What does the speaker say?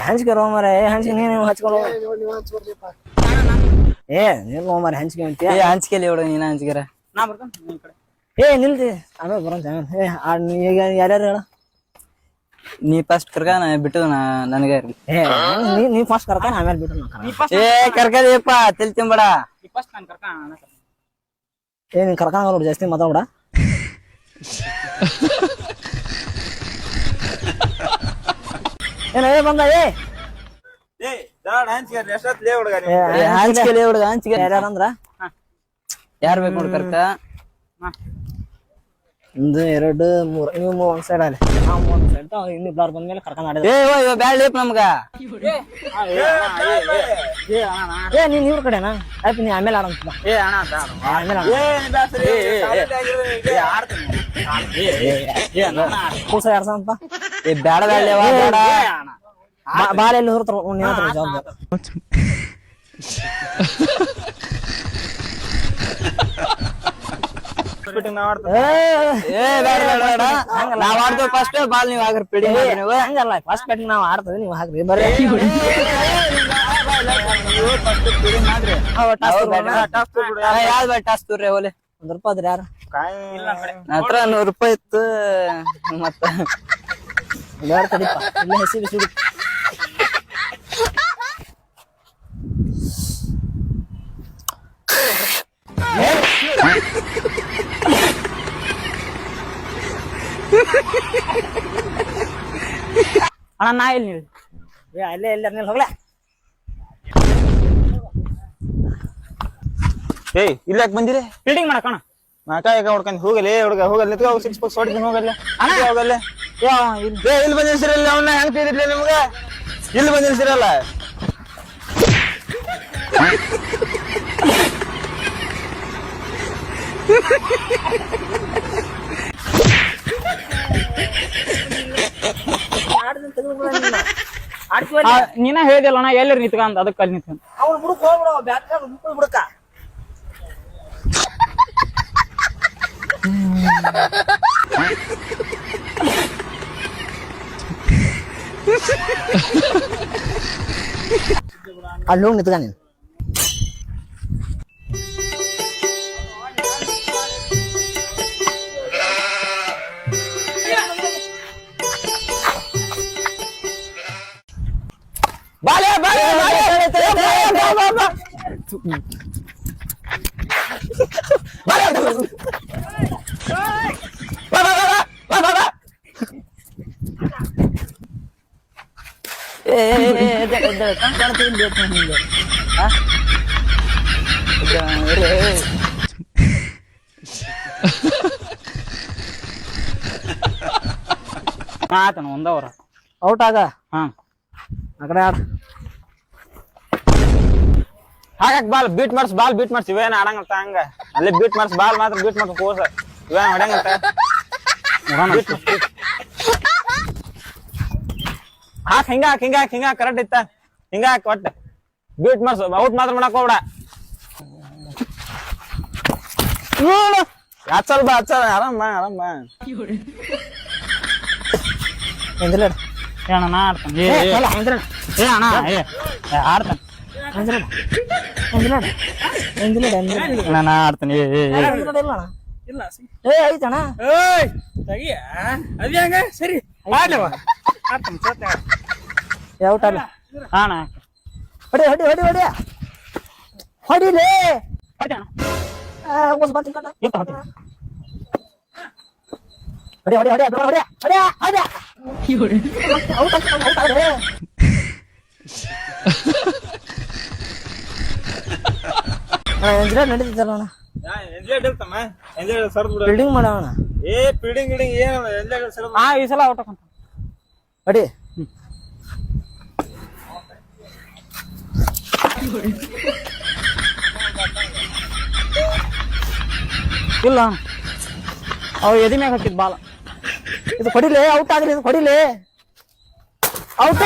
ಹಂಚ್ಕರೋ ಮರ ಹಂಚ್ಕೆ ನೀನು ಹಚ್ಕೊಳ್ಳೋ ನೀನು ಮರ ಹಂಚ್ಕೆ ಅಂತೀಯ ಹಂಚ್ಕೆಲಿ ಹುಡುಗ ನೀನ ಹಂಚ್ಕರ ನಾ ಬರ್ತಾನೆ ಕಡೆ ನಿಲ್ತಿ ಆಮೇಲೆ ಬರೋಂತ ಈಗ ಯಾರ್ಯಾರು ಹೇಳ ನೀ ಫಸ್ಟ್ ಕರ್ಕ ಬಿಟ್ಟು ನನಗೆ ನೀ ಫಸ್ಟ್ ಕರ್ಕ ಆಮೇಲೆ ಬಿಟ್ಟು ಕರ್ಕದಪ್ಪ ತಿಲ್ ತಿಂಬೇಡ ಫಸ್ಟ್ ನಾನು ಕರ್ಕ ನೀನ್ ಕರ್ಕೊಂಡ್ ನೋಡಿ ಜಾಸ್ತಿ ಮಾತಾಡ ಏನ ಬಂದ ಹಂಚ್ಕೆಲಿ ಹುಡುಗ ಹಂಚ್ಕೆ ಯಾರ್ಯಾರಂದ್ರ ಯಾರ್ ಬೇಕು ನೋಡಿ ಕರ್ಕ 1 2 3 ನೀವು ಒಂದ್ ಸೈಡ್ ಅಲ್ಲಿ ನಾವು ಒಂದ್ ಸೈಡ್ ಇನ್ನಿಬ್ರು ಬಂದ್ಮೇಲೆ ಕರ್ಕೊಂಡ್ ಆಡಿದ ಬ್ಯಾಡ್ಲಿಪ್ ನಮ್ಗ ನೀನ್ ಇವ್ರ ಕಡೆನಾ ಆಯ್ತು ನೀ ಆಮೇಲೆ ಆಡಂತ ಆಮೇಲೆ ಕೂಸ ಆಡ್ಸಂತ ಬ್ಯಾಡ ಬಾಲ ಎಲ್ಲಿ ಹೊರತ್ರ ಜವಾಬ್ದಾರಿ ನಾವ್ ಆಡ್ತೇವೆ ಫಸ್ಟ್ ಬಾಲ್ ನೀವ್ ಹಾಕ್ರಿ ಪಿಡಿ ಹಂಗಲ್ಲ ಫಸ್ಟ್ ಬ್ಯಾಟಿಂಗ್ ನಾವ್ ಆಡ್ತೇವೆ ನೀವು ಹಾಕ್ರಿ ಬರೀ ಯಾವ್ದು ಟಾಸ್ ತೋರ್ರಿ ಹೋಲೆ ₹1 ಅದ್ರಿ ಯಾರು ಹತ್ರ ₹100 ಇತ್ತು ಮತ್ತ ಬೇಡ ತಡಿಪ್ಪ ಇಲ್ಲ ಹಸಿ ಬಿಸಿ ಅಣ್ಣ ನಾ ಇಲ್ಲಿ ಅಲ್ಲೇ ಇಲ್ಲ ನೀನ್ ಹೋಗ್ಲಾ ಇಲ್ಲ ಯಾಕೆ ಬಂದಿರಿ ಫೀಲ್ಡಿಂಗ್ ಮಾಡಕಣ ನಾಕಾಯಕ ಹೊಡ್ಕೊಂಡ್ ಹೋಗಲಿ ಹುಡುಗ ಹೋಗಲ್ಲ ನಿತ್ಕೋ 6 ಬಾಕ್ಸ್ ಹೊಡಿತೀನಿ ಹೋಗಲ್ಲ ಹೋಗಲ್ಲ ಇಲ್ಲಿ ಬಂದಿರ್ಸಿರಲ್ಲ ಅವನ್ನ ಹೆಂಗ್ ತಿಳಿದ್ರಿ ನಿಮ್ಗ ಇಲ್ಲಿ ಬಂದಿರ್ಸಿರಲ್ಲ ನೀನ ಹೇಳಿದಲ್ಲ ಅಣ್ಣ ಎಲ್ಲರೂ ನಿಂತ್ಕ ಅಂತ ಅದಕ್ಕೆ ಅಲ್ಲಿ ನಿಂತ್ಕೊಂಡ್ ಅವ್ನು ಬುಡಕ್ ಹೋಗ್ಬಿಡ ಬ್ಯಾಟ್ ಬುಡಕ ಅಲ್ಲಿ ಹೋಗಿ ನಿಂತ್ಕ ನೀನು ಆತನ ಒಂದವರ ಔಟ್ ಆಗ ಹಾ ಆ ಕಡೆ ಆಡ ಹಾಕಕ್ ಬಾಲ್ ಬೀಟ್ ಮಾಡ್ಸ್ ಇವೇನ ಆಡಂಗಂತ ಹಂಗ ಅಲ್ಲಿ ಬೀಟ್ ಮಾಡ್ಸ್ ಬಾಲ್ ಮಾತ್ರ ಬೀಟ್ ಮಾಡ್ಸ್ ಕೋಸ ಇವೇನ ಹೊಡಂಗಂತ ಹಾಕ್ ಹಿಂಗ ಕರೆಕ್ಟ್ ಇತ್ತ ಹಿಂಗ ಹಾಕ್ ಒಟ್ಟ ಬೀಟ್ ಮಾಡ್ಸ್ ಔಟ್ ಮಾತ್ರ ಮಾಡಕ್ ಹೋಗ್ಬೇಡ ಹಚ್ಚಲ್ ಆರಾಮ ಎಂದಿಲ್ಲ ಅಣ್ಣ ನಾ ಆಡ್ತಾನೆ ಅಣ್ಣ ಆಡ್ತಾನೆ ನಾ ಆಡ್ತಾನೆ ಇಲ್ಲ ಐತಣ್ಣ ಅದ ಹಂಗ ಸರಿ ಆಡ್ಲವ ಔಟ್ ಅಲ್ಲ ಅಣ್ಣ ಹೊಡಿ ಹೊಡಿಲೇ ಅಣ್ಣ ನಡೀತಲ್ಲ ಫೀಲ್ಡಿಂಗ್ ಮಾಡೋಣ ಈ ಸಲ ಔಟ್ ಹಾಕೊಂತ ಹೊಡಿ ಇಲ್ಲ ಅವ್ ಎದಿ ಮ್ಯಾಗ ಹಾಕಿದ್ ಬಾಲ ಇದು ಹೊಡಿಲೆ ಔಟ್ ಆಗ್ಲಿ ಇದು ಹೊಡಿಲೆ ಔಟ